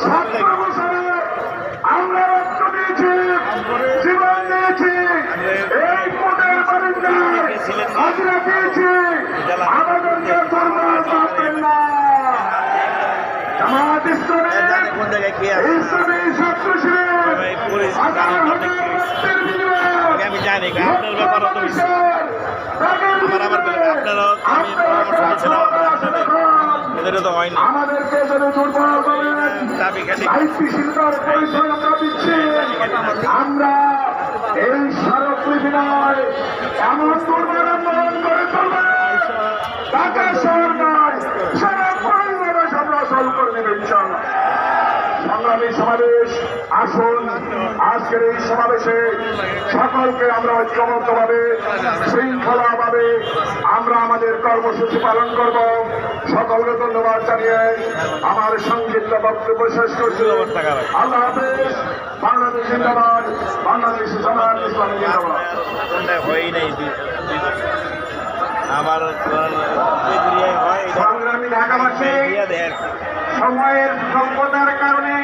17 বছরে আমরা রক্ত দিয়েছি, জীবন দিয়েছি, এই কোটের বারিন্দায় হাজিরা দিয়েছি, আমাদেরকে দুর্বল ভাববেন না। জামাত ইসলামী ছাত্র শিবির আমি জানি আপনার ব্যাপার আপনারা তো হয়নি আমাদেরকে যদি দুর্বল করেন, দায়িত্বশীলতার পরিচয় আমরা দিচ্ছি। আমরা এই স্মারকলিপি নয়, এমন দুর্বল আন্দোলন করে চলবে, ঢাকা শহর নয়, সারা বাংলাদেশ আমরা সল করে নেবে ইনশাআল্লাহ। সংগ্রামী সমাবেশ, আসুন আজকের এই সমাবেশে সকলকে আমরা ঐক্যবদ্ধভাবে শৃঙ্খলাভাবে আমরা আমাদের কর্মসূচি পালন করব। সকলকে ধন্যবাদ জানিয়ে আমার সংক্ষিপ্ত বক্তব্য শেষ করছি। আল্লাহ হাফেজ। বাংলাদেশ জিন্দাবাদ, বাংলাদেশ জামাত ইসলামী জিন্দাবাদ। হয়ই নাই আবার সংগ্রামী ঢাকাবাসী, সময়ের স্বল্পতার কারণে